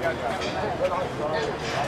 Mic check 1 2 3 4 5 6 7 8 9 10 19 8 7 6 5 4 3 2 1 1 2 3 4 5 6 7 8 9 10 19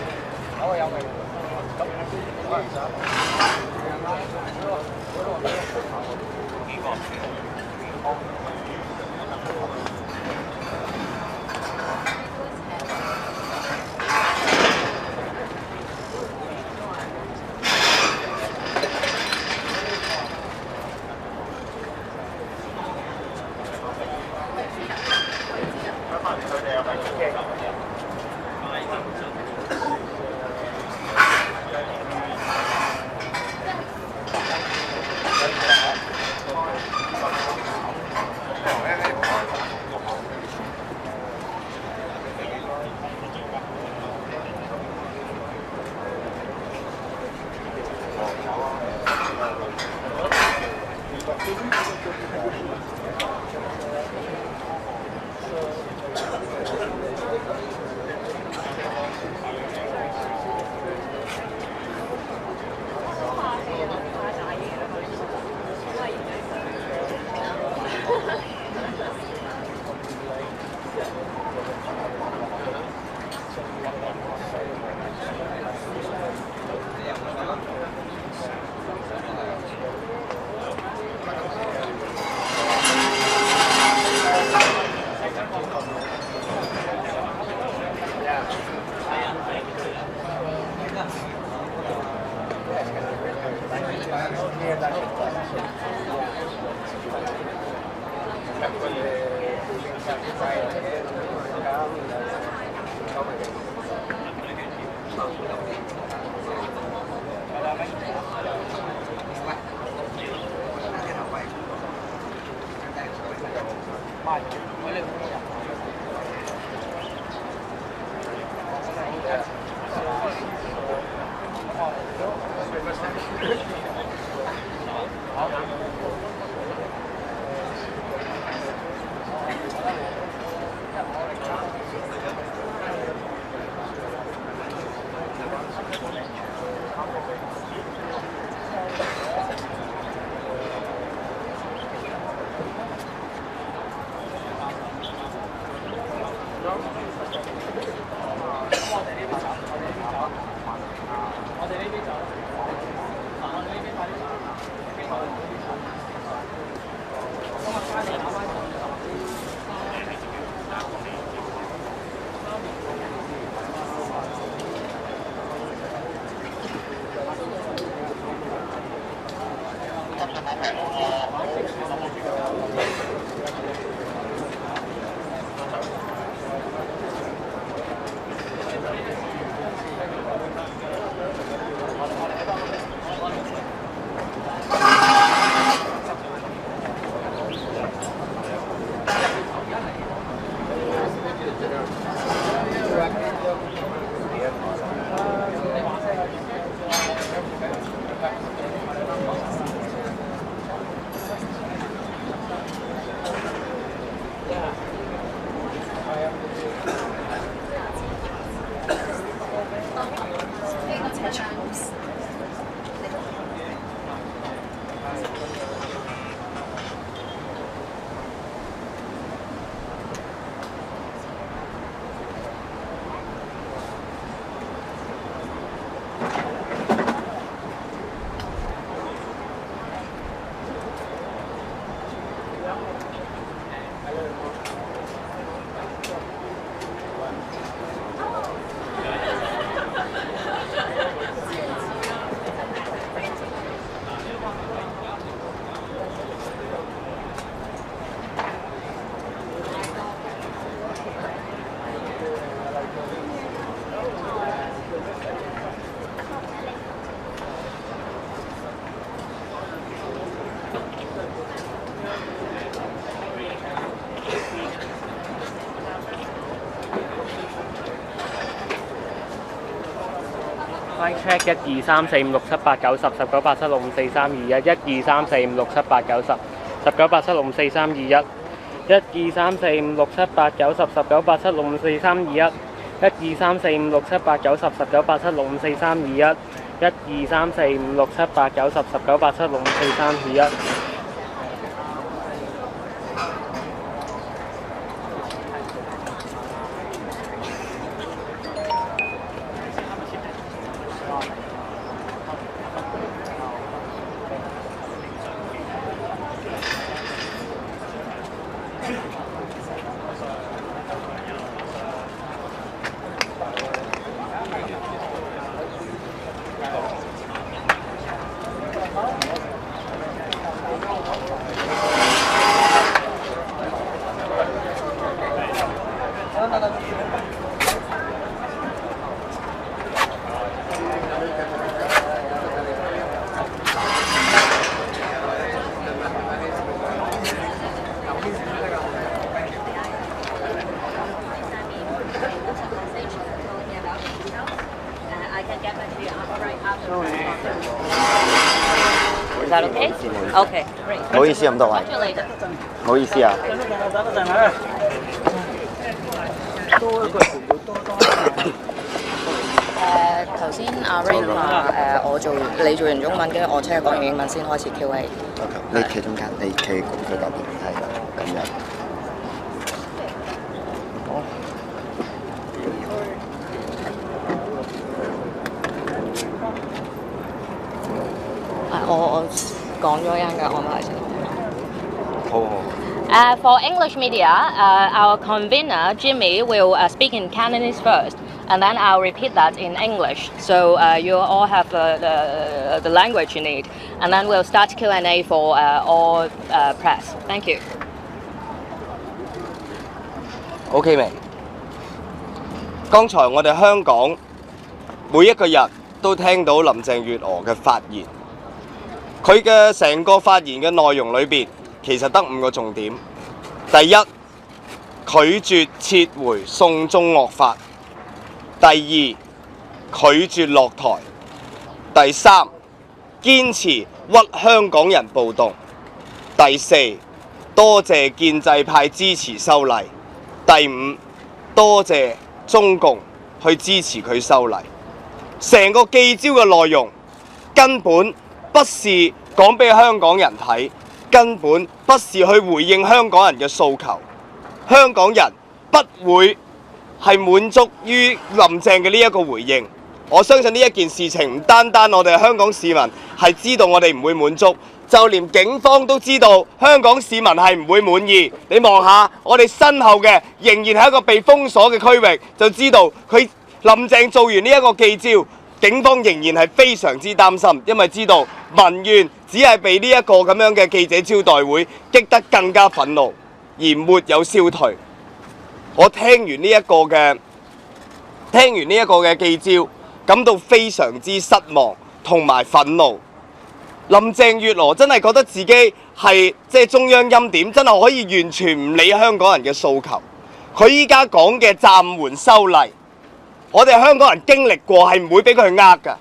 8 7 6 5 4 3 2 1 1 2 3 4 5 6 7 8 9 10 19 8 7 6 5 4 3 2 1 1 2 3 4 5 6 7 8 9 10 19 8 7 6 5 4 3 2 1 1 2 3 4 5 6 7 8 9 10 19 8 7 6 5 4 3 2 1 Is that okay? Okay, great. 唔好意思咁多位，唔好意思啊。頭先阿 Rain 話你做完中文，跟住我出去講完英文先開始 Q&A。你企中間，你企佢嗰邊，係咁樣。我講咗一陣嘅安排先。好好。For English media, our convener Jimmy will speak in Cantonese first, and then I'll repeat that in English. So you all have the language you need, and then we'll start Q&A for all press. Thank you. OK 未？剛才我哋香港每一個人都聽到林鄭月娥嘅發言，佢嘅成個發言嘅內容裏邊，其實得5個重點。第一，拒絕撤回送中惡法；第二，拒絕落台；第三，堅持屈香港人暴動；第四，多謝建制派支持修例；第五，多謝中共去支持佢修例。成個記招嘅內容根本不是講俾香港人睇，根本不是去回應香港人嘅訴求。香港人不會係滿足於林鄭嘅呢一個回應。我相信呢一件事情唔單單我哋香港市民係知道我哋唔會滿足，就連警方都知道香港市民係唔會滿意。你望下我哋身後嘅仍然係一個被封鎖嘅區域，就知道佢林鄭做完呢一個記招，警方仍然係非常之擔心，因為知道民怨只係被呢一個咁樣嘅記者招待會激得更加憤怒，而沒有消退。我聽完呢一個嘅記招，感到非常之失望同埋憤怒。林鄭月娥真係覺得自己係中央欽點，真係可以完全唔理香港人嘅訴求。佢依家講嘅暫緩修例，我哋香港人經歷過係唔會俾佢呃㗎。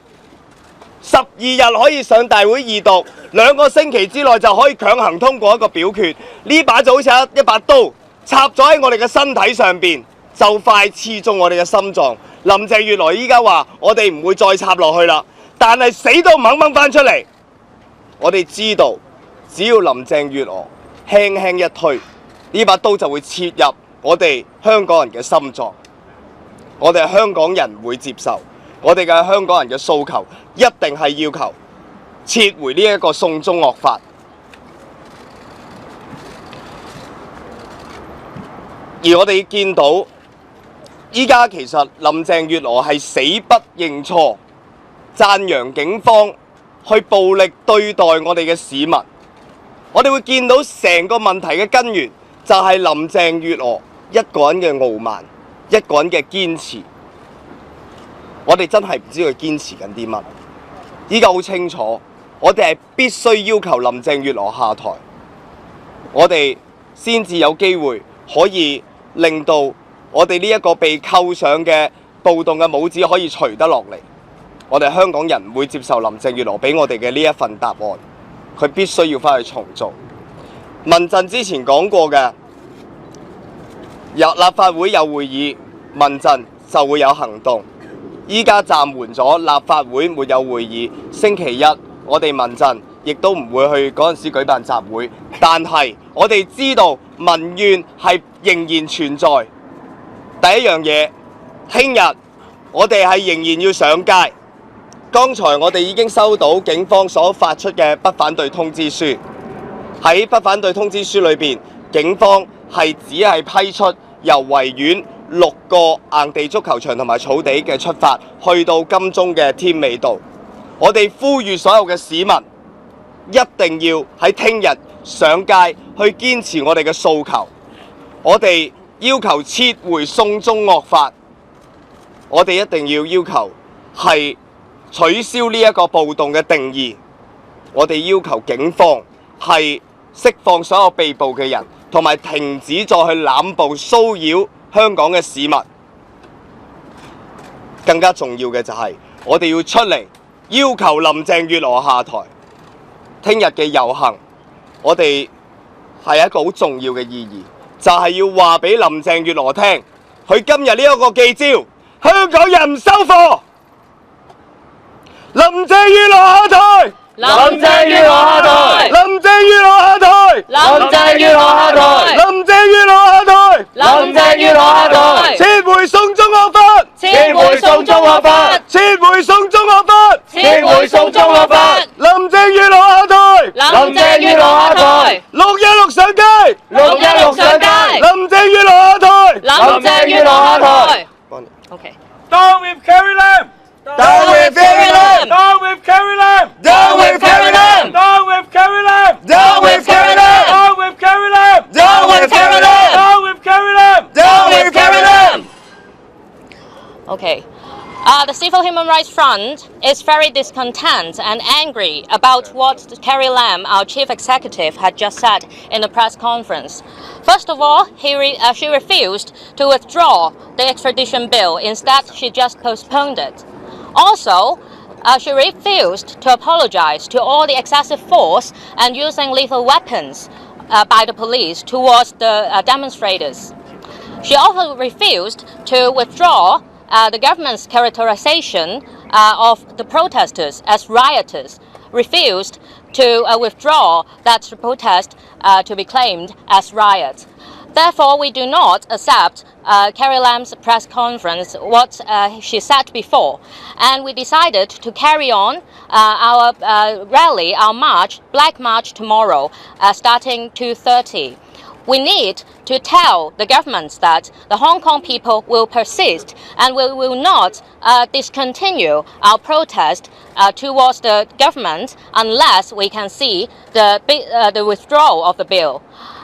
12日可以上大會二讀，2個星期之內就可以強行通過一個表決。呢把就好似一把刀插咗喺我哋嘅身體上邊，就快刺中我哋嘅心臟。林鄭月娥依家話我哋唔會再插落去啦，但係死都唔肯掹翻出嚟。我哋知道，只要林鄭月娥輕輕一推，呢把刀就會切入我哋香港人嘅心臟。我哋香港人唔會接受，我哋嘅香港人嘅訴求一定係要求撤回呢一個送中惡法。而我哋見到依家其實林鄭月娥係死不認錯，讚揚警方去暴力對待我哋嘅市民。我哋會見到成個問題嘅根源就係林鄭月娥一個人嘅傲慢，一個人嘅堅持。我哋真係唔知佢堅持緊啲乜。依家好清楚，我哋係必須要求林鄭月娥下台，我哋先至有機會可以令到我哋呢一個被扣上嘅暴動嘅帽子可以除得落嚟。我哋香港人唔會接受林鄭月娥俾我哋嘅呢一份答案，佢必須要返去重做。民陣之前講過嘅，立法會有會議，民陣就會有行動。依家暫緩咗，立法會沒有會議。星期一我哋民陣亦都唔會去嗰陣時舉辦集會，但係我哋知道民怨係仍然存在。第一樣嘢，聽日我哋係仍然要上街。剛才我哋已經收到警方所發出嘅不反對通知書，喺不反對通知書裏邊，警方係只係批出由維園6個硬地足球場同埋草地嘅出發，去到金鐘嘅添美道。我哋呼籲所有嘅市民一定要喺聽日上街去堅持我哋嘅訴求。我哋要求撤回送中惡法，我哋一定要求係取消呢一個暴動嘅定義。我哋要求警方係釋放所有被捕嘅人，同埋停止再去濫捕騷擾香港嘅市民。更加重要嘅就係我哋要出嚟要求林鄭月娥下台。聽日嘅遊行，我哋係一個好重要嘅意義，就係要話俾林鄭月娥聽，佢今日呢一個記招，香港人唔收貨，林鄭月娥下台，林鄭月娥下台，林鄭月娥下台，林鄭月娥下台，林鄭月娥下台，林鄭月娥下台，撤回送中學法，撤回送中學法，撤回送中學法，撤回送中學法，林鄭月娥下台，林鄭月娥下台616上街，616上街，林鄭月娥下台，林鄭月娥下台。OK。 Down with Carrie Lam! Down with Carrie Lam! Down with Carrie Lam! Down with Carrie Lam! Down with Carrie Lam! Down with Carrie Lam! Down with Carrie Lam! Down with Carrie Lam! Down with Carrie Lam! Down with Carrie Lam! Okay. The Civil Human Rights Front is very discontent and angry about what Carrie Lam, our chief executive, had just said in the press conference. First of all, she refused to withdraw the extradition bill. Instead, she just postponed it. Also, she refused to apologize to all the excessive force and using lethal weapons by the police towards the demonstrators. She also refused to withdraw the government's characterization of the protesters as rioters, refused to withdraw that protest to be claimed as riots. Therefore, we do not accept Carrie Lam's press conference, what she said before, and we decided to carry on our rally, our march, Black March tomorrow, starting 2:30. We need to tell the government that the Hong Kong people will persist and we will not discontinue our protest towards the government unless we can see the withdrawal of the bill.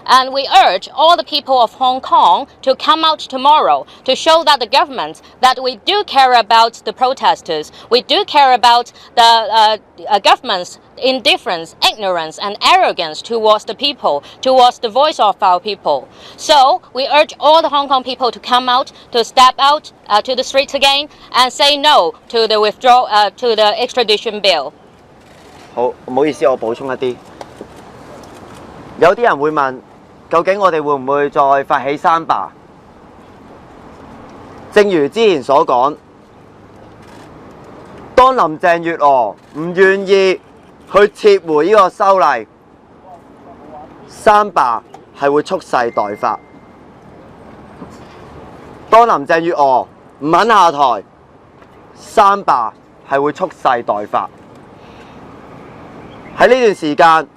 And we urge all the people of Hong Kong to come out tomorrow to show that the government, that we do care about the protesters, we do care about the government's indifference, ignorance and arrogance towards the people, towards the voice of our people. So we urge all the Hong Kong people to come out, to step out to the streets again and say no to the withdrawal, to the extradition bill. 好，唔好意思，我補充一啲。有啲人會問，究竟我哋會唔會再發起三罷？正如之前所講，當林鄭月娥唔願意去撤回呢個修例，三罷係會蓄勢待發。當林鄭月娥唔肯下台，三罷係會蓄勢待發。喺呢段時間，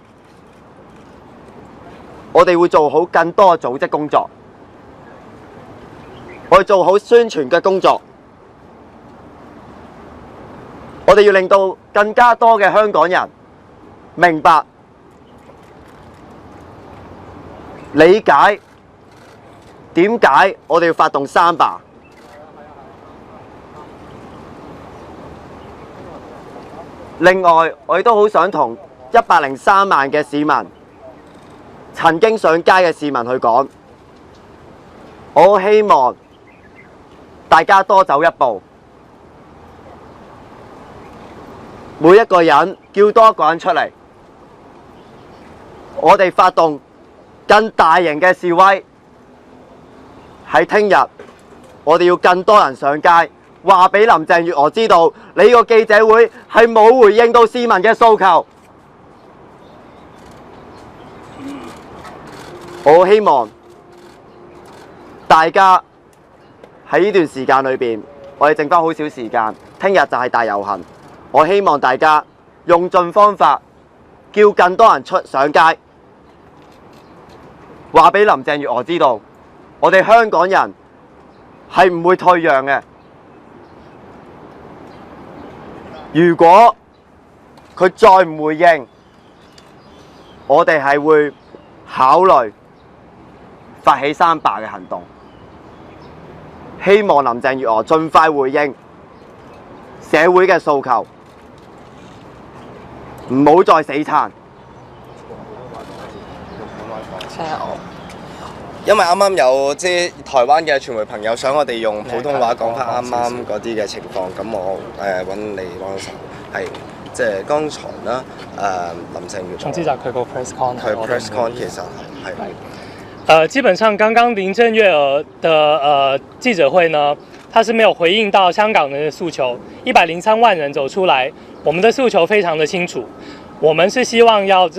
我哋會做好更多嘅組織工作，我哋做好宣傳嘅工作，我哋要令到更加多嘅香港人明白、理解點解我哋要發動三罷。另外，我亦都好想同103萬嘅市民，曾經上街嘅市民去講，我好希望大家多走一步，每一個人叫多一個人出嚟，我哋發動更大型嘅示威。喺聽日，我哋要更多人上街，話俾林鄭月娥知道，你呢個記者會係冇回應到市民嘅訴求。我希望大家喺呢段時間裏邊，我哋剩返好少時間，聽日就係大遊行。我希望大家用盡方法，叫更多人上街，話俾林鄭月娥知道，我哋香港人係唔會退讓嘅。如果佢再唔回應，我哋係會考慮發起三罷嘅行動。希望林鄭月娥盡快回應社會嘅訴求，唔好再死撐。因為啱啱有即係台灣嘅傳媒朋友想我哋用普通話講翻啱啱嗰啲嘅情況，咁我揾你幫手，係即係剛才啦，林鄭月娥從記者佢個 press con，佢 press con 其實係基本上剛剛林鄭月娥的記者會呢，他是沒有回應到香港人的訴求，103萬人走出來，我們的訴求非常的清楚，我們是希望要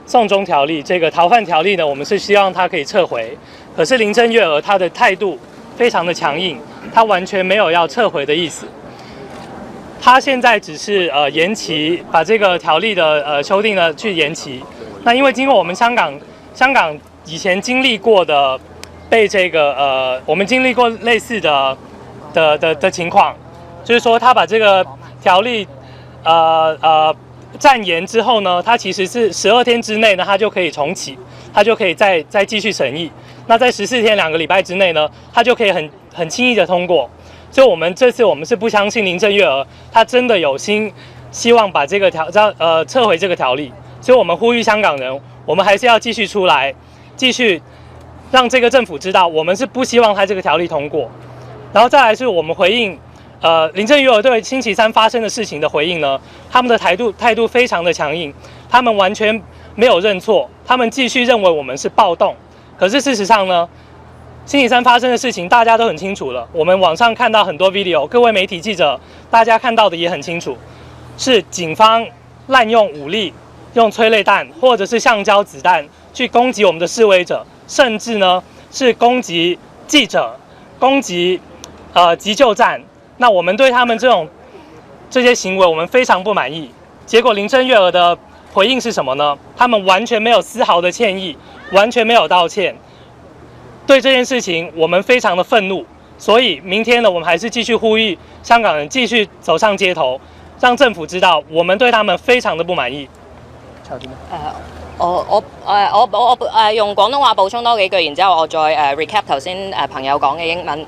送中條例這個逃犯條例呢，我們是希望它可以撤回，可是林鄭月娥她的態度非常的強硬，她完全沒有要撤回的意思。他現在只是延期，把這個條例的修訂呢去延期。那因為經過我們香港以前經歷過的，被這個我們經歷過類似的情況，就是說他把這個條例暫延之後呢，他其實是12天之內呢，他就可以重啟，他就可以再繼續審議。那在14天2個禮拜之內呢，他就可以很輕易的通過。所以我們這次我們是不相信林鄭月娥她真的有心希望把這個撤回這個條例，所以我們呼籲香港人，我們還是要繼續出來，繼續讓這個政府知道我們是不希望他這個條例通過。然後再來是我們回應林鄭月娥對星期三發生的事情的回應呢，他們的態度非常的強硬，他們完全沒有認錯，他們繼續認為我們是暴動。可是事實上呢，星期三發生的事情大家都很清楚了，我們網上看到很多 video， 各位媒體記者大家看到的也很清楚，是警方濫用武力，用催淚彈或者是橡膠子彈去攻擊我們的示威者，甚至呢是攻擊記者，攻擊急救站。那我們對他們這些行為我們非常不滿意。結果林鄭月娥的回應是什麼呢？他們完全沒有絲毫的歉意，完全沒有道歉。對這件事情，我們非常的憤怒，所以明天呢，我們還是繼續呼籲香港人繼續走上街頭，讓政府知道我們對他們非常的不滿意。我用廣東話補充多幾句，然之後我再recap 頭先朋友講嘅英文。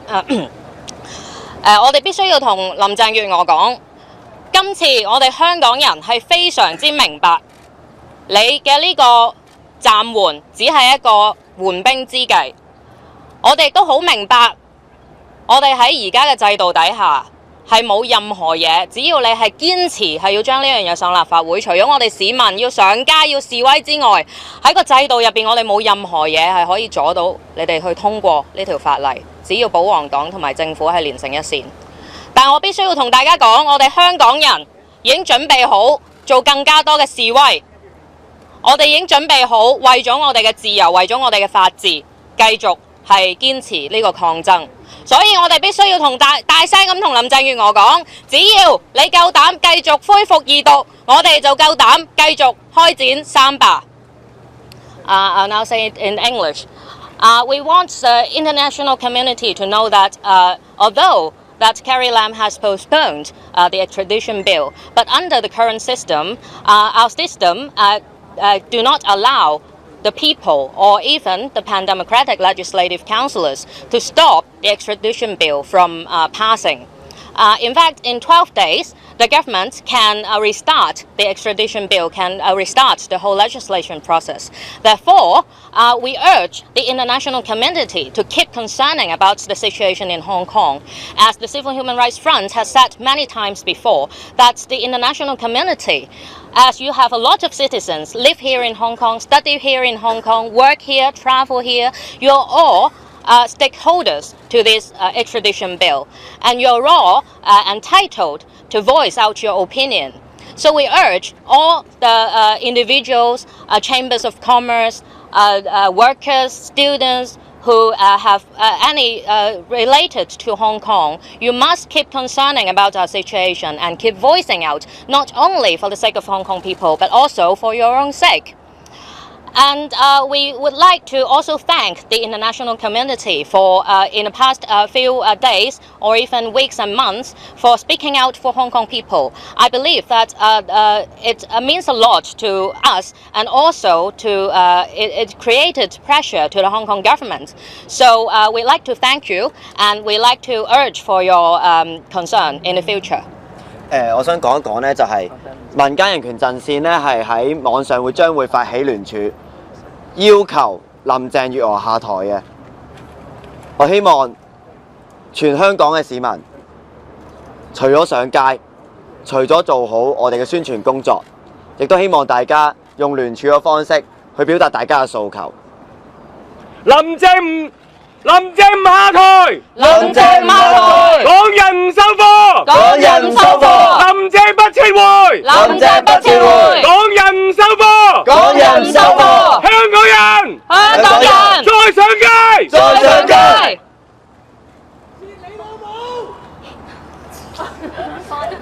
我哋必須要同林鄭月娥講，今次我哋香港人係非常之明白，你嘅呢個暫緩只係一個緩兵之計。我哋都好明白，我哋喺而家嘅制度底下係冇任何嘢，只要你係堅持係要將呢樣嘢上立法會，除咗我哋市民要上街要示威之外，喺個制度入邊我哋冇任何嘢係可以阻到你哋去通過呢條法例，只要保皇黨同埋政府係連成一線。但我必須要同大家講，我哋香港人已經準備好做更加多嘅示威，我哋已經準備好為咗我哋嘅自由，為咗我哋嘅法治，繼續係堅持呢個抗爭，所以我哋必須要同大聲咁同林鄭月娥講，只要你夠膽繼續恢復二讀，我哋就夠膽繼續開展三罷。I'll now say it in English. We want the international community to know that although that Carrie Lam has postponed the extradition bill, but under the current system, our system do not allow the people or even the pan-democratic legislative councillors to stop the extradition bill from passing. In fact, in 12 days, the government can restart the extradition bill, can restart the whole legislation process. Therefore, we urge the international community to keep concerning about the situation in Hong Kong. As the Civil Human Rights Front has said many times before, that the international community, as you have a lot of citizens live here in Hong Kong, study here in Hong Kong, work here, travel here, you're all stakeholders to this extradition bill, and you're all entitled to voice out your opinion. So we urge all the individuals, chambers of commerce, workers, students who have any related to Hong Kong, you must keep concerning about our situation and keep voicing out, not only for the sake of Hong Kong people, but also for your own sake. And we would like to also thank the international community for, in the past few days or even weeks and months, for speaking out for Hong Kong people. I believe that it means a lot to us, and also to it created pressure to the Hong Kong government. So we'd like to thank you, and we'd like to urge for your concern in the future. 我想講一講呢，就係民間人權陣線呢，係喺網上將會發起聯署，要求林鄭月娥下台嘅。我希望全香港嘅市民，除咗上街，除咗做好我哋嘅宣傳工作，亦都希望大家用聯署嘅方式去表達大家嘅訴求。林鄭唔下台，林鄭唔下台，港人唔收貨，港人唔收貨，林鄭不撤回，林鄭不撤回，港人唔收貨，港人唔收貨，香港人，香港人再上街，再上街。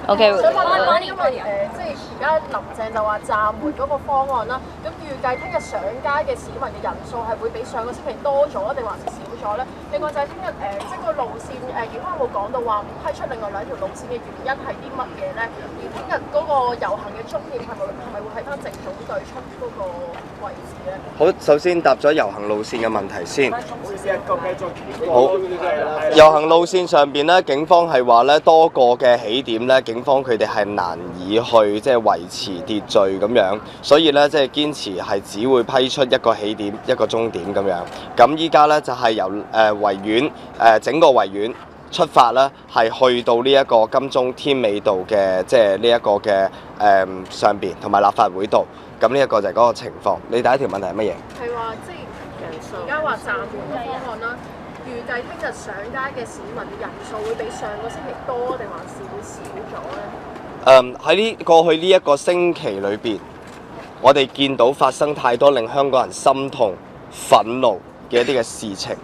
OK。想問下，因為即係而家林鄭就話暫緩嗰個方案啦，咁預計聽日上街嘅市民嘅人數係會比上個星期多咗，定還是少咗咧？另外就係聽日即係個路線警方有冇講到話唔批出另外2條路線嘅原因係啲乜嘢咧？而聽日嗰個遊行嘅終點係咪會喺翻政總對出嗰個位置咧？好，首先答咗遊行路線嘅問題先。好，遊行路線上邊咧，警方係話咧多個嘅起點咧，警方佢哋係難以去即係維持秩序咁樣，所以咧即係堅持係只會批出一個起點一個終點咁樣。咁依家咧就係由維園整個維園出發啦，係去到呢一個金鐘添美道嘅即係呢一個嘅上邊同埋立法會道。咁呢一個就係嗰個情況。你第一條問題係乜嘢？係話即係而家話暫緩個方案啦，預計聽日上街嘅市民嘅人數會比上個星期多定還是會少咗咧？喺過去呢一個星期裏邊，我哋見到發生太多令香港人心痛、憤怒嘅一啲嘅事情。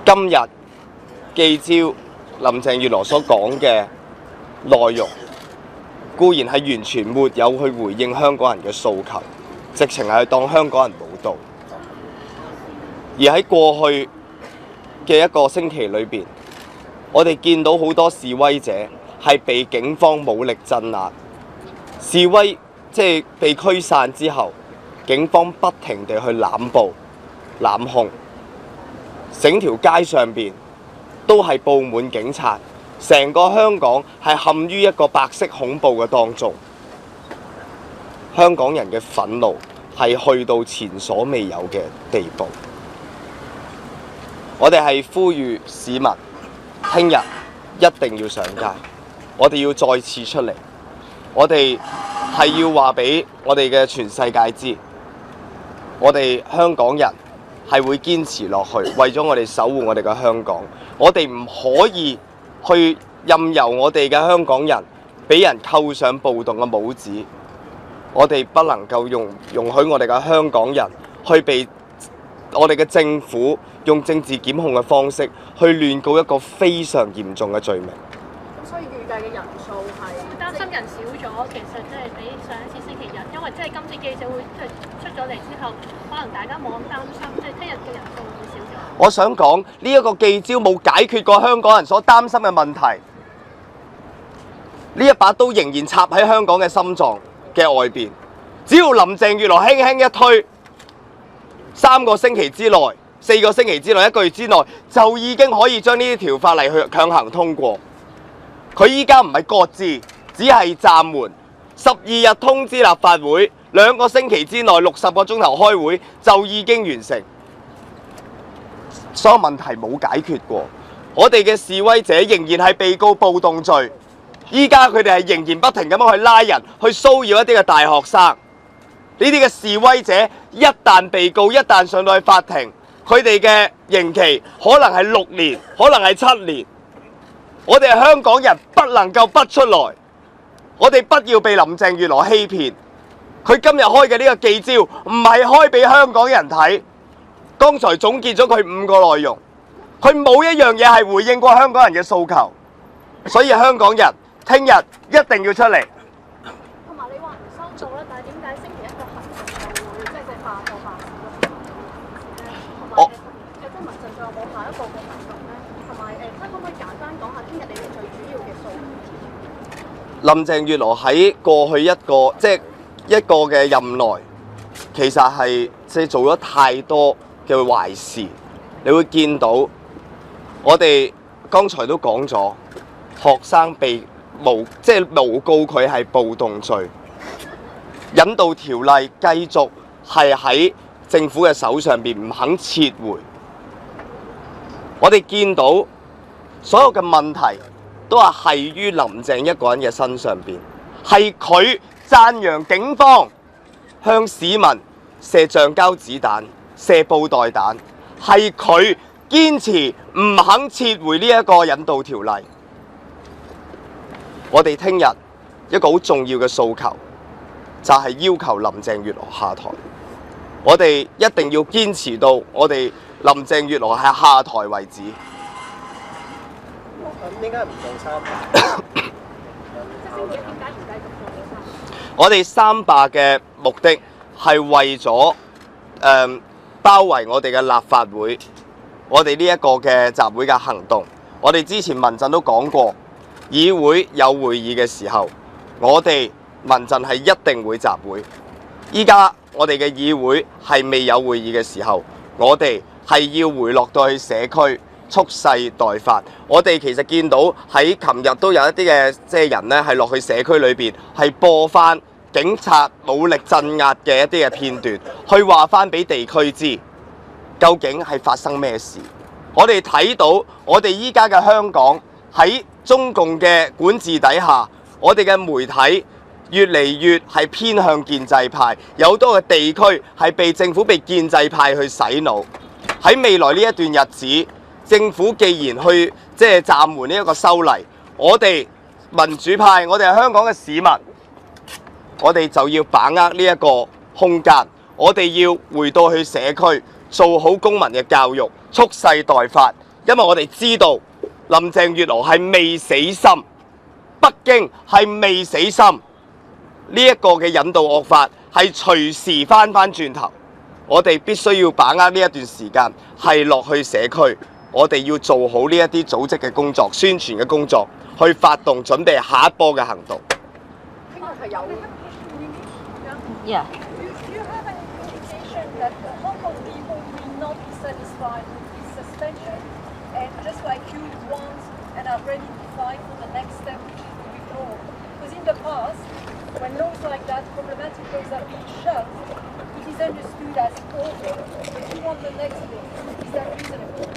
今日記招林鄭月娥所講嘅內容，固然係完全沒有去回應香港人嘅訴求，直情係當香港人冇到。而喺過去嘅一個星期裏邊，我哋見到好多示威者係被警方武力鎮壓，示威即係被驅散之後，警方不停地去濫捕、濫控，整條街上邊都係佈滿警察，成個香港係陷於一個白色恐怖嘅當中。香港人嘅憤怒係去到前所未有嘅地步。我哋係呼籲市民聽日一定要上街，我哋要再次出嚟，我哋係要話俾我哋嘅全世界知，我哋香港人係會堅持落去，為咗我哋守護我哋嘅香港，我哋唔可以去任由我哋嘅香港人俾人扣上暴動嘅帽子，我哋不能夠容許我哋嘅香港人去被我哋嘅政府用政治檢控嘅方式去亂告一個非常嚴重嘅罪名。咁所以預計嘅人數係擔心人少咗，其實即係比上一次星期日，因為即係今次記者會即係出咗嚟之後，可能大家冇咁擔心，即係聽日嘅人數會少咗。我想講呢一個記招冇解決過香港人所擔心嘅問題，呢一把刀仍然插喺香港嘅心臟嘅外邊。只要林鄭月娥輕輕一推，3個星期之內、4個星期之內、1個月之內，就已經可以將呢條法例去強行通過。佢依家唔係擱置，只係暫緩，12日通知立法會，2個星期之內60個鐘頭開會就已經完成。所有問題冇解決過，我哋嘅示威者仍然係被告暴動罪。依家佢哋係仍然不停咁樣去拉人，去騷擾一啲嘅大學生。呢啲嘅示威者一旦被告，一旦上到去法庭，佢哋嘅刑期可能係6年，可能係7年。我哋係香港人，不能夠不出來。我哋不要被林鄭月娥欺騙。佢今日開嘅呢個記招，唔係開俾香港人睇。剛才總結咗佢5個內容，佢冇一樣嘢係回應過香港人嘅訴求。所以香港人聽日一定要出嚟。同埋你話唔收到啦，但係點解星期1個行動就會即係罷課罷市咧？同埋即係民陣仲有冇下一步嘅行動咧？同埋可唔可以簡單講下聽日你哋最主要嘅訴求？林鄭月娥喺過去一個嘅任內，其實係即係做咗太多嘅壞事。你會見到我哋剛才都講咗，學生被誣告佢係暴動罪，引渡條例繼續係喺政府嘅手上邊，唔肯撤回。我哋見到所有嘅問題都係於林鄭一個人嘅身上邊，係佢讚揚警方向市民射橡膠子彈、射布袋彈，係佢堅持唔肯撤回呢一個引渡條例。我哋聽日一個好重要嘅訴求就係要求林鄭月娥下台。我哋一定要堅持到我哋林鄭月娥係下台為止。咁點解唔做3罷？我哋3罷嘅目的係為咗包圍我哋嘅立法會，我哋呢一個嘅集會嘅行動。我哋之前民陣都講過，議會有會議嘅時候，我哋民陣係一定會集會。依家我哋嘅議會係未有會議嘅時候，我哋係要回落到去社區，蓄勢待發。我哋其實見到喺琴日都有一啲嘅人呢係落去社區裏邊係播翻警察武力鎮壓嘅一啲嘅片段，去話翻俾地區知究竟係發生咩事。我哋睇到我哋依家嘅香港喺中共嘅管治底下，我哋嘅媒體越嚟越係偏向建制派，有好多嘅地區係被政府被建制派去洗腦。喺未來呢一段日子，政府既然去暫緩呢一個修例，我哋民主派，我哋係香港嘅市民，我哋就要把握呢一個空間，我哋要回到去社區，做好公民嘅教育，蓄勢待發。因為我哋知道林鄭月娥係未死心，北京係未死心，呢一個嘅引渡惡法係隨時翻轉頭。我哋必須要把握呢一段時間係落去社區，我哋要做好呢一啲組織嘅工作、宣傳嘅工作，去發動準備下一波嘅行動。Yeah. Do you have any indication that the Hong Kong people will not be satisfied with this suspension and just like you want and are ready to fight for the next step, which is the withdrawal? Because in the past, when laws like that, problematic laws are being shoved, it is understood as over. But you want the next law. Is that reasonable?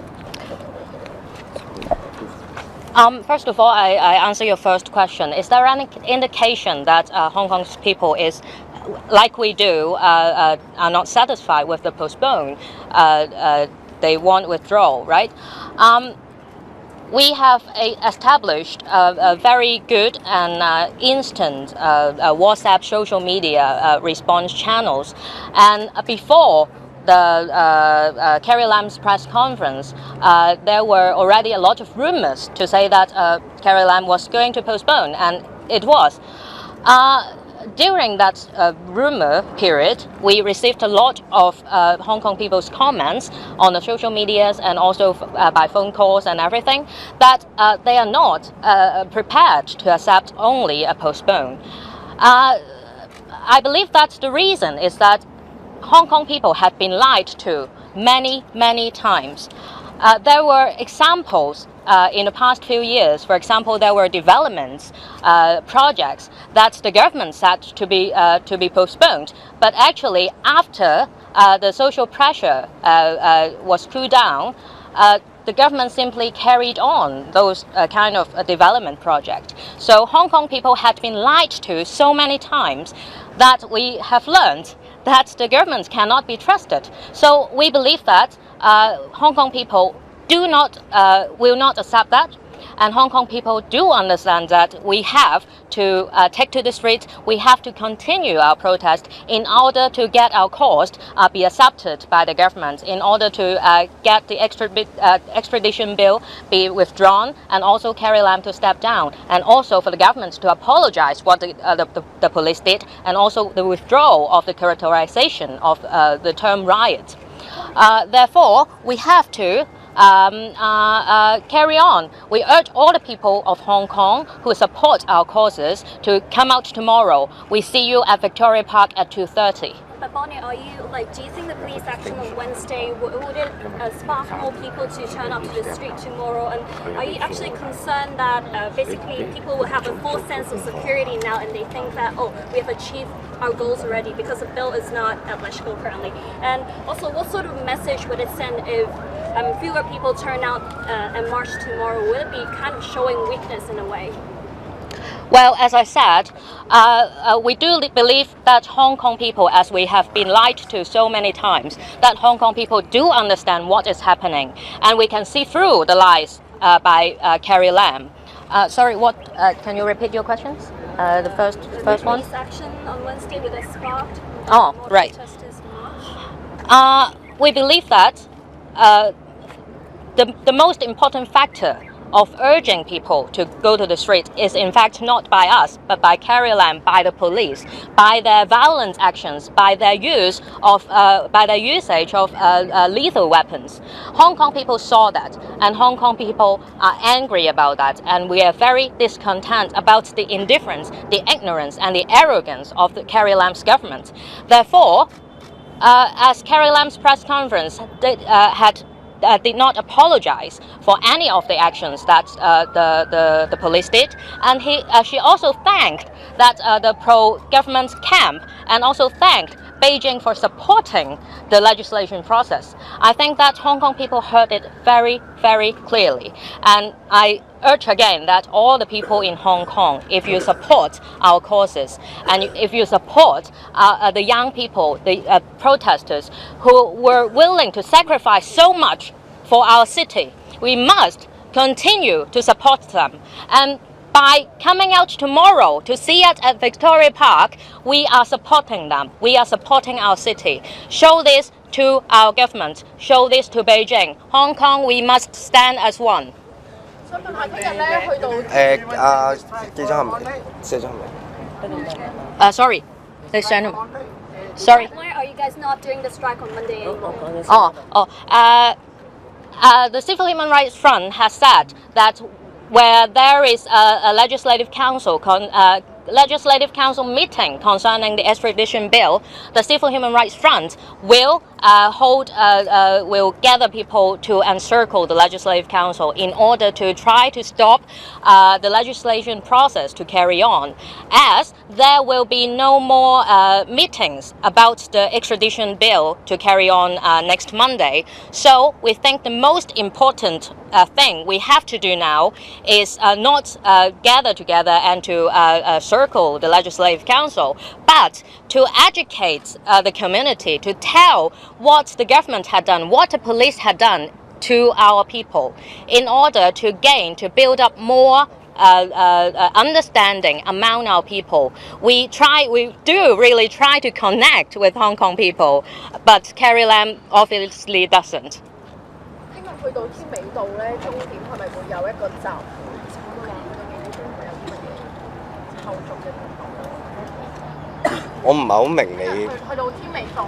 First of all, I answer your first question. Is there any indication that Hong Kong's people is, like we do, are not satisfied with the postpone? They want withdrawal, right? We have established a very good and instant WhatsApp social media response channels. And before the Carrie Lam's press conference, there were already a lot of rumors to say that Carrie Lam was going to postpone, and it was. During that rumor period, we received a lot of Hong Kong people's comments on the social medias and also by phone calls and everything, that they are not prepared to accept only a postpone. I believe that the reason is that Hong Kong people had been lied to many times. There were examples in the past few years. For example, there were developments, projects that the government said to be postponed, but actually after the social pressure was cooled down, the government simply carried on those kind of development projects. So Hong Kong people had been lied to so many times that we have learned that the government cannot be trusted. So we believe that Hong Kong people will not accept that, and Hong Kong people do understand that we have to take to the streets. We have to continue our protest in order to get our cause be accepted by the government, in order to get the extradition bill be withdrawn, and also Carrie Lam to step down, and also for the government to apologize what the police did, and also the withdrawal of the characterization of the term riot. Therefore, we have to carry on. We urge all the people of Hong Kong who support our causes to come out tomorrow. We see you at Victoria Park at 2:30. But Bonnie, do you think the police action on Wednesday would it spark more people to turn up to the street tomorrow? And are you actually concerned that basically people will have a false sense of security now, and they think that, oh, we have achieved our goals already because the bill is not eligible currently? And also, what sort of message would it send if fewer people turn out and march tomorrow? Will it be kind of showing weakness in a way? Well, as I said, we do believe that Hong Kong people, as we have been lied to so many times, that Hong Kong people do understand what is happening, and we can see through the lies by Carrie Lam. Sorry, what? Can you repeat your questions? The first one. Police action on Wednesday would have sparked Oh, more right. protesters march. We believe that the most important factor of urging people to go to the street is in fact not by us, but by Carrie Lam, by the police, by their violent actions, by their usage of lethal weapons. Hong Kong people saw that, and Hong Kong people are angry about that, and we are very discontent about the indifference, the ignorance, and the arrogance of the Carrie Lam's government. Therefore, as Carrie Lam's press conference did not apologize for any of the actions that the police did, and she also thanked that the pro-government camp, and also thanked Beijing for supporting the legislation process. I think that Hong Kong people heard it very, very clearly, and I urge again that all the people in Hong Kong, if you support our causes, and if you support the young people, the protesters who were willing to sacrifice so much for our city, we must continue to support them. And by coming out tomorrow to see us at Victoria Park, we are supporting them. We are supporting our city. Show this to our government. Show this to Beijing. Hong Kong, we must stand as one. 想問下，聽日咧去到記者係咪卸咗係咪？ Sorry, this gentleman. Sorry. Why are you guys not doing the strike on Monday anymore? The Civil Human Rights Front has said that where there is a legislative council meeting concerning the extradition bill, the Civil Human Rights Front will will gather people to encircle the Legislative Council in order to try to stop the legislation process to carry on, as there will be no more meetings about the extradition bill to carry on next Monday. So we think the most important thing we have to do now is not gather together and to circle the Legislative Council, but to educate the community, to tell what the government had done, what the police had done to our people, in order to build up more understanding among our people. We do really try to connect with Hong Kong people, but Carrie Lam obviously doesn't. 聽日去到添美道咧，終點係咪會有一個集會？去到幾點會有啲乜嘢後續嘅活動？我唔係好明你。去到添美道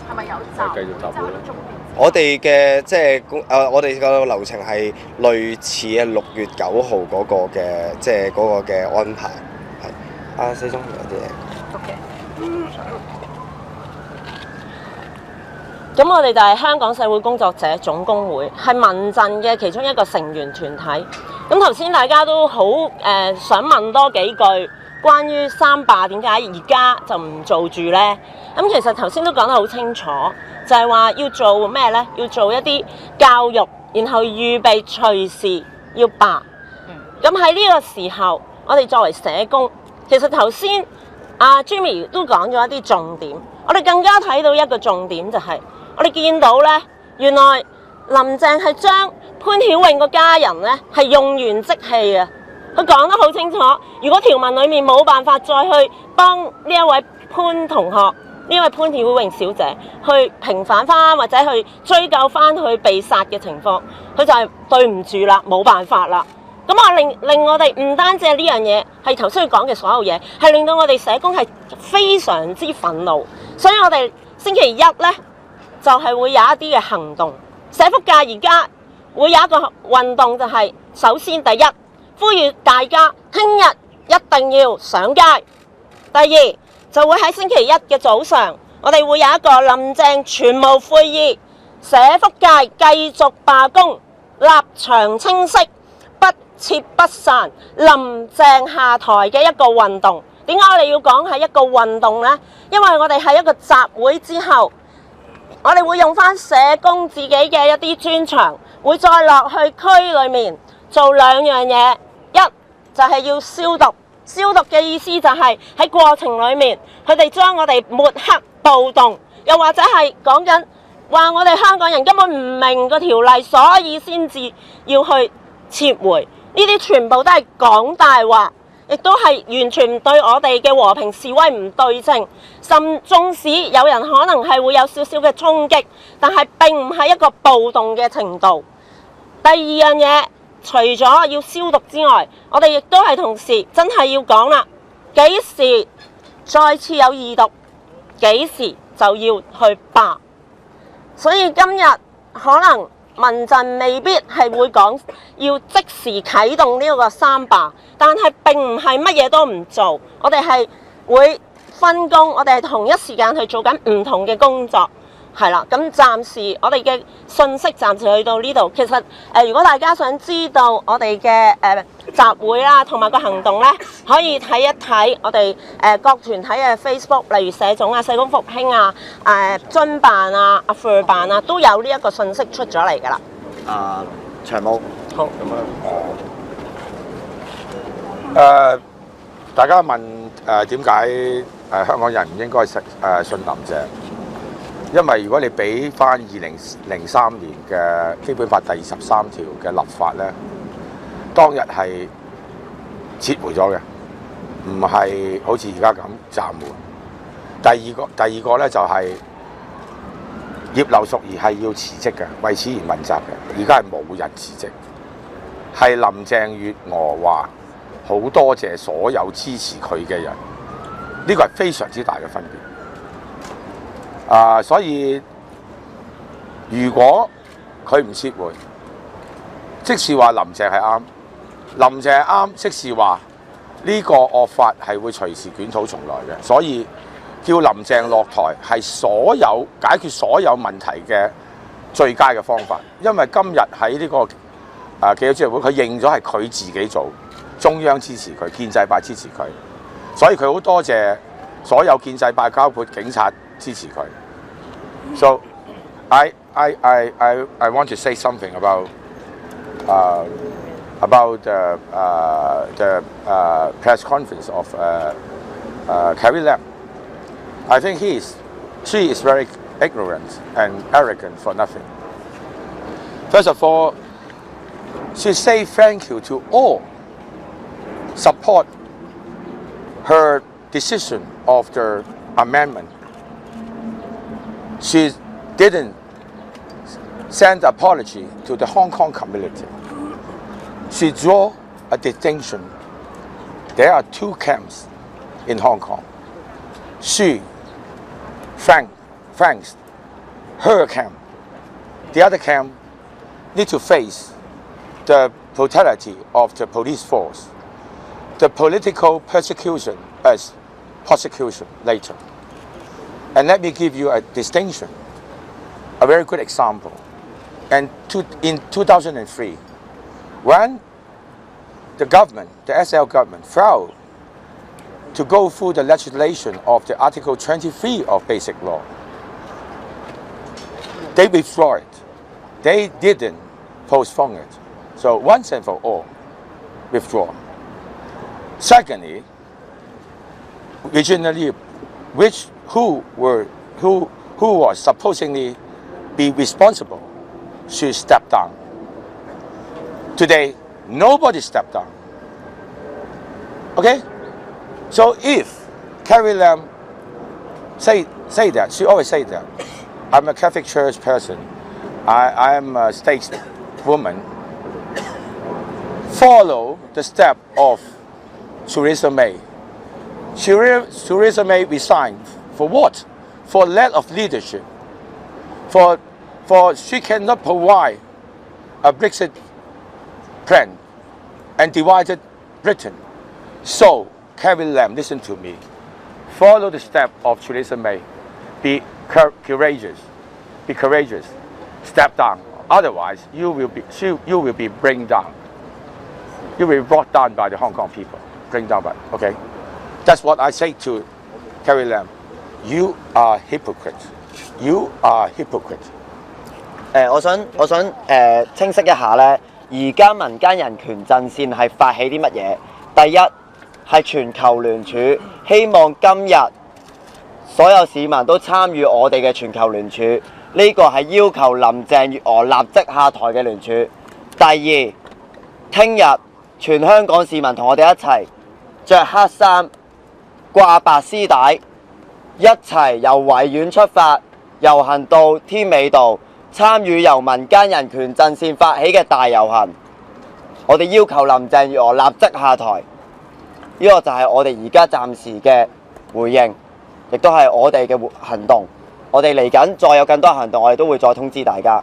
係咪有集會？即係去到終點。我哋嘅我哋個流程係類似6月9號嗰個嘅安排，係4中有啲嘢。OK。咁我哋就係香港社會工作者總工會，係民陣嘅其中一個成員團體。咁頭先大家都好想問多幾句關於三罷點解而家就唔做住呢？咁其實頭先都講得好清楚，就係話要做咩呢？要做一啲教育，然後預備隨時要罷。咁喺呢個時候，我哋作為社工，其實頭先阿 Jimmy 都講咗一啲重點，我哋更加睇到一個重點就係、我哋見到咧，原來林鄭係將潘曉穎個家人咧係用完即棄啊！佢講得好清楚，如果條文裡面冇辦法再去幫呢一位潘同學、呢位潘曉穎小姐去平反翻或者去追究翻佢被殺嘅情況，佢就係對唔住啦，冇辦法啦。咁啊令我哋唔單止係呢樣嘢，係頭先佢講嘅所有嘢，係令到我哋社工係非常之憤怒，所以我哋星期一咧。就係會有一啲嘅行動，社福界而家會有一個運動，就係首先第一，呼籲大家聽日一定要上街；第二，就會喺星期一嘅早上，我哋會有一個林鄭全無悔意，社福界繼續罷工，立場清晰，不撤不散，林鄭下台嘅一個運動。點解我哋要講係一個運動呢？因為我哋喺一個集會之後。我哋會用翻社工自己嘅一啲專長，會再落去區裏面做兩樣嘢，一就係要消毒，消毒嘅意思就係喺過程裡面，佢哋將我哋抹黑暴動，又或者係講緊話我哋香港人根本唔明個條例，所以先至要去撤回。呢啲全部都係講大話，亦都係完全對我哋嘅和平示威唔對稱。縱使有人可能係會有少少嘅衝擊，但係並唔係一個暴動嘅程度。第二樣嘢，除咗要消毒之外，我哋亦都係同時真係要講啦，幾時再次有二讀，幾時就要去罷。所以今日可能民陣未必係會講要即時啟動呢個三罷，但係並唔係乜嘢都唔做，我哋係會分工，我哋係同一時間去做緊唔同嘅工作。係啦，咁暫時我哋嘅信息暫時去到呢度。其實如果大家想知道我哋嘅集會啦，同埋個行動咧，可以睇一睇我哋各團體嘅 Facebook， 例如社總啊、社工復興啊、津辦啊、阿富辦啊，都有呢一個信息出咗嚟㗎啦。長毛，好大家問點解香港人唔應該信林鄭？因為如果你俾翻2003年嘅基本法第23條嘅立法咧，當日係撤回咗嘅，唔係好似而家咁暫緩。第二個咧就係葉劉淑儀係要辭職嘅，為此而問責嘅。而家係冇人辭職，係林鄭月娥話好多謝所有支持佢嘅人，呢個係非常之大嘅分別。所以如果佢唔撤回，即是話林鄭係啱，林鄭係啱，即是話呢個惡法係會隨時捲土重來嘅。所以叫林鄭落台係解決所有問題嘅最佳嘅方法。因為今日喺呢個記者招待會，佢認咗係佢自己做，中央支持佢，建制派支持佢，所以佢好多謝所有建制派，包括警察支持佢。So I want to say something about the press conference of Carrie Lam. I think she is very ignorant and arrogant for nothing. First of all, she say thank you to all support her decision of the amendment. She didn't send apology to the Hong Kong community. She drew a distinction. There are two camps in Hong Kong. She thanks her camp. The other camp need to face the brutality of the police force, the political persecution as prosecution later. And let me give you a distinction, a very good example. And in 2003, when the government, the SL government, failed to go through the legislation of the Article 23 of Basic Law, they withdrew it. They didn't postpone it. So once and for all, withdraw. Secondly, originally, who was supposedly be responsible should step down. Today, nobody stepped down. Okay? So if Carrie Lam say that, she always say that, I'm a Catholic Church person, I am a stateswoman, follow the step of Theresa May. Theresa May resigned for what? For lack of leadership. For she cannot provide a Brexit plan and divided Britain. So, Carrie Lam, listen to me. Follow the step of Theresa May. Be courageous. Be courageous. Step down. Otherwise, you will be bring down. You will be brought down by the Hong Kong people. Bring down by, okay? That's what I say to Carrie Lam. You are hypocrite. You are hypocrite. 我想清晰一下咧，而家民間人權陣線係發起啲乜嘢？第一係全球聯署，希望今日所有市民都參與我哋嘅全球聯署。呢個係要求林鄭月娥立即下台嘅聯署。第二，聽日全香港市民同我哋一齊着黑衫、掛白絲帶，一齊由維園出發，遊行到添美道，參與由民間人權陣線發起嘅大遊行。我哋要求林鄭月娥立即下台。呢個就係我哋而家暫時嘅回應，亦都係我哋嘅行動。我哋嚟緊再有更多行動，我哋都會再通知大家。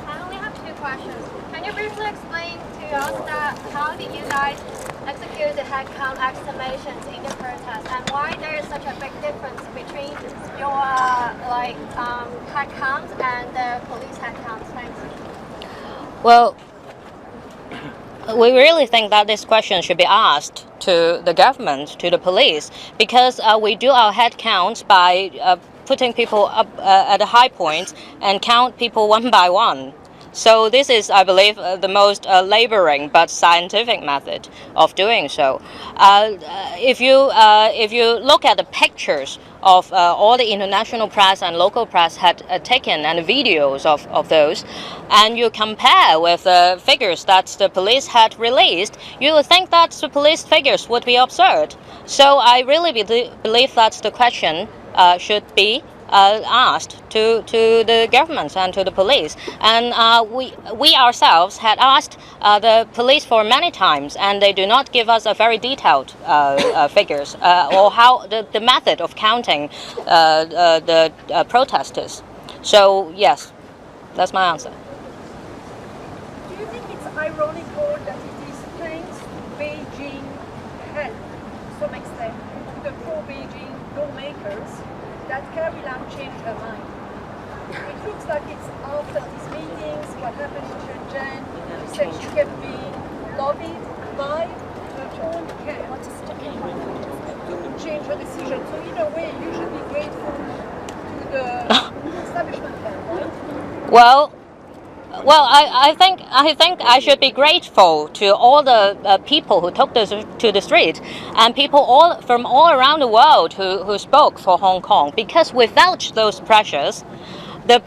I only have 2 questions. Can you briefly explain to us that how did you guys execute the headcount estimations in the protest, and why there is such a big difference between your headcounts and the police headcounts? Thanks. Well, we really think that this question should be asked to the government, to the police, because we do our head counts by putting people up at a high point and count people one by one. So this is, I believe, the most laboring but scientific method of doing so. If you look at the pictures of all the international press and local press had taken and videos of those, and you compare with the figures that the police had released, you would think that the police figures would be absurd. So I really believe that the question should be asked to the government and to the police. And we ourselves had asked the police for many times, and they do not give us a very detailed figures or how the method of counting the protesters. So yes, that's my answer. Do you think it's ironical that it is thanks to Beijing help to some extent to the pro-Beijing lawmakers that Carrie Lam changed her mind? It looks like it's after these meetings, what happened in Shenzhen, she said she kept being lobbied by her own camp to change her decision. So in a way, you should be grateful to the establishment camp, right? Well, I think I should be grateful to all the people who took to the street, and people from all around the world who spoke for Hong Kong, because without those pressures, the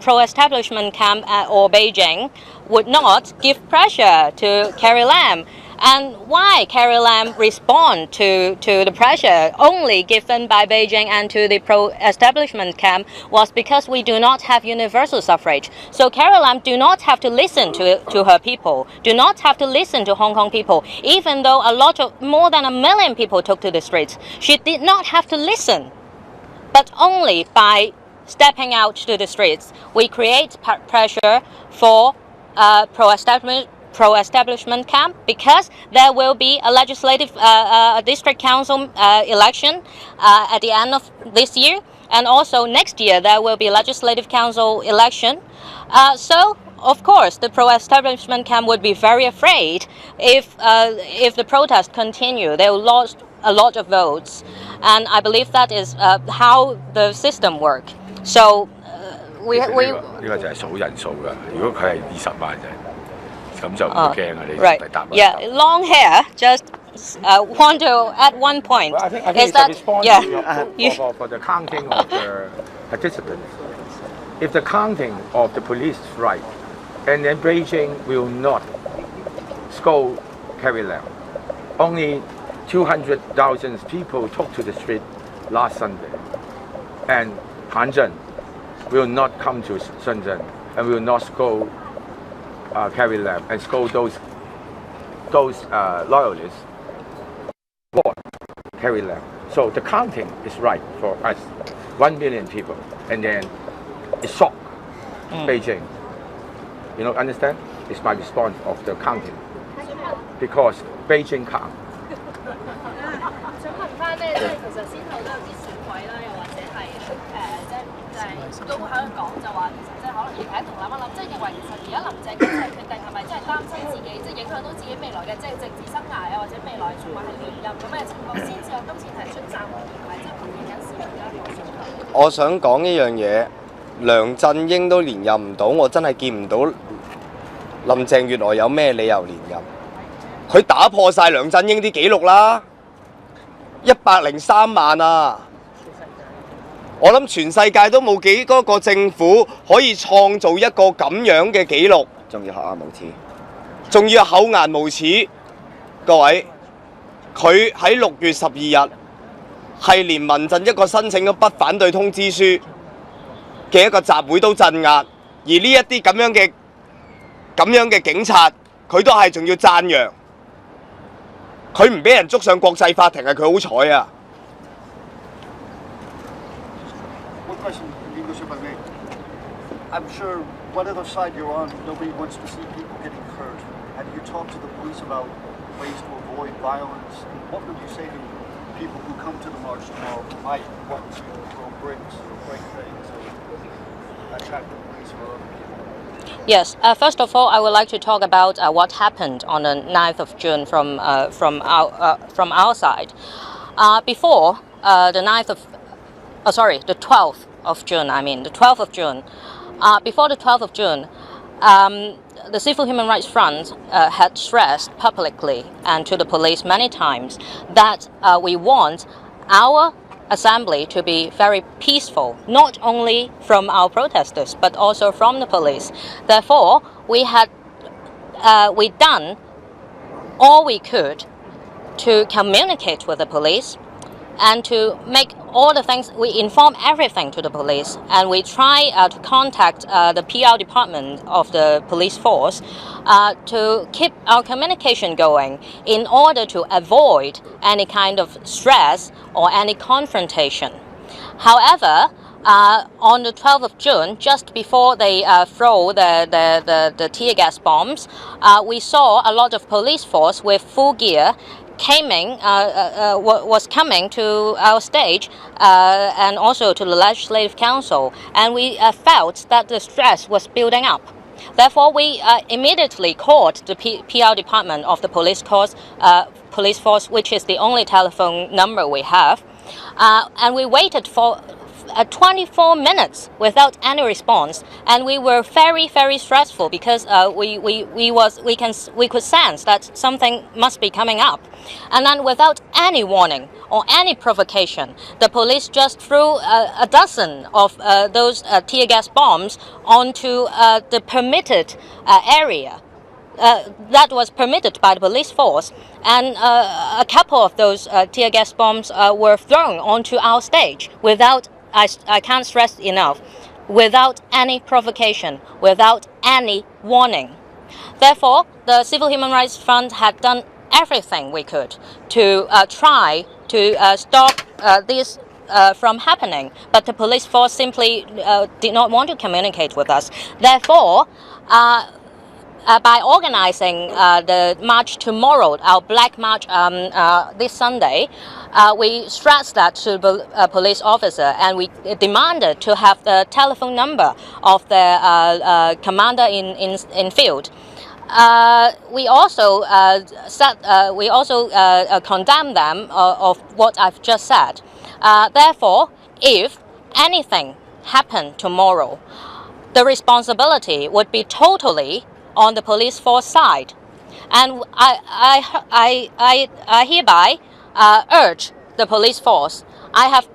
pro-establishment camp or Beijing would not give pressure to Carrie Lam. And why Carrie Lam respond to the pressure only given by Beijing and to the pro-establishment camp was because we do not have universal suffrage. So Carrie Lam do not have to listen to her people, do not have to listen to Hong Kong people, even though more than 1 million people took to the streets. She did not have to listen, but only by stepping out to the streets, we create pressure for pro-establishment camp, because there will be a legislative district council election at the end of this year, and also next year there will be legislative council election. So of course the pro-establishment camp would be very afraid if the protests continue. They will lose a lot of votes, and I believe that is how the system works. So we 呢個就係數人數㗎。如果佢係20萬人。咁就唔會驚啊！你第答。Yeah, long hair. Just want to add one point. Well, I think is that for the counting of the participants. If the counting of the police is right, and then Beijing will not scold Carrie Lam. Only 200,000 people took to the street last Sunday, and Hanzhen will not come to Shenzhen and will not scold Carrie Lam and scold those loyalists for Carrie Lam. So the counting is right for us, 1 million people, and then it shocked Beijing. You know, understand? It's my response of the counting because Beijing count. 想問翻咧，即係其實先後都有啲選委啦，又或者係都喺度講就話，其實即係可能要喺度諗一諗，即係認為其實而家林鄭今次嘅決定係咪真係擔心自己，即係影響到自己未來嘅即係政治生涯啊，或者未來仲話係連任咁嘅情況，先至有今次提出暫緩同埋即係回應緊市民嘅一個訴求。我想講一樣嘢，梁振英都連任唔到，我真係見唔到林鄭月娥有咩理由連任。佢打破晒梁振英啲紀錄啦，103萬啊！我諗全世界都冇幾多個政府可以創造一個咁樣嘅紀錄，仲要厚顏無恥，仲要厚顏無恥。各位，佢喺6月12日係連民陣一個申請咗不反對通知書嘅一個集會都鎮壓，而呢一啲咁樣嘅警察，佢都係仲要讚揚。佢唔俾人捉上國際法庭係佢好彩啊！ One question in English, if I may. I'm sure whatever side you're on, nobody wants to see people getting hurt. Have you talked to the police about ways to avoid violence? And what would you say to people who come to the march tomorrow who might want to throw bricks or break things or attack the police or other people? Yes. First of all, I would like to talk about what happened on the 9th of June from our side. Before the 9th of, the 12th of June. The 12th of June. Before the 12th of June, the Civil Human Rights Front had stressed publicly and to the police many times that we want our assembly to be very peaceful, not only from our protesters but also from the police. Therefore, we done all we could to communicate with the police and to make all the things, we inform everything to the police, and we try to contact the PR department of the police force to keep our communication going in order to avoid any kind of stress or any confrontation. However, on the 12th of June, just before they throw the tear gas bombs, we saw a lot of police force with full gear was coming to our stage and also to the Legislative Council, and we felt that the stress was building up. Therefore, we immediately called the PR department of the police force, which is the only telephone number we have, and we waited for 24 minutes without any response, and we were very, very stressful because we could sense that something must be coming up. And then without any warning or any provocation, the police just threw a dozen of those tear gas bombs onto the permitted area. That was permitted by the police force, and a couple of those tear gas bombs were thrown onto our stage without, I can't stress enough, without any provocation, without any warning. Therefore, the Civil Human Rights Front had done everything we could to try to stop this from happening, but the police force simply did not want to communicate with us. Therefore, by organizing the march tomorrow, our black march this Sunday, we stressed that to the police officer, and we demanded to have the telephone number of the commander in field. We also condemn them of what I've just said. Therefore, if anything happened tomorrow, the responsibility would be totally on the police force side, and I hereby urge the police force. I have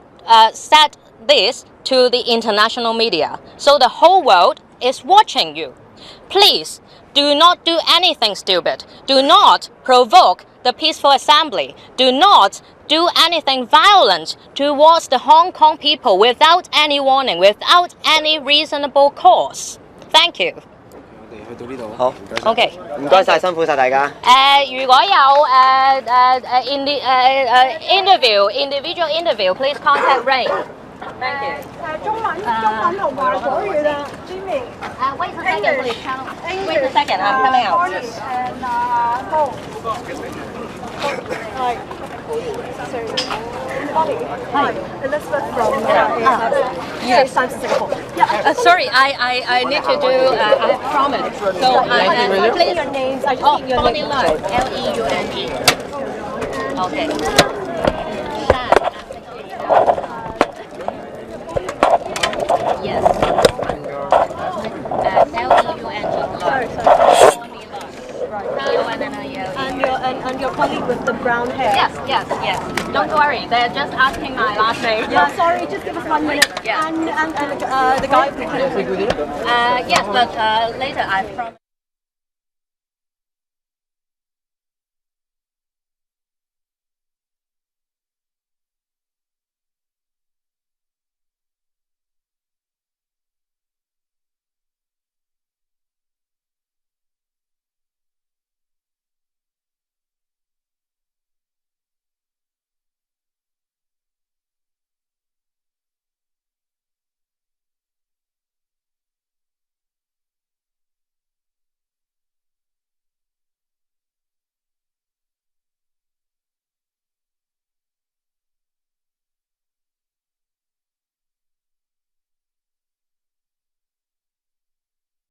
said this to the international media, so the whole world is watching you. Please do not do anything stupid. Do not provoke the peaceful assembly. Do not do anything violent towards the Hong Kong people without any warning, without any reasonable cause. Thank you. 好 OK， 唔該晒，辛苦晒大家。如果有individual interview, please contact Ray. Thank you. 中文同埋國語啊 ，Jimmy。Wait a second, please. Wait a second, I'm coming out. And Paul. Hi. Hi. Elizabeth from Yes. Singapore. Sorry, I need to do a promise. So I play your names. I oh, just need your Bonnie name. Leung, Leung. Okay. Yes. Leung. And your colleague with the brown hair? Yes. Don't worry, they're just asking my last name. Yeah, sorry, just give us 1 minute. Yeah. And the guy with the Yes, but later I promise.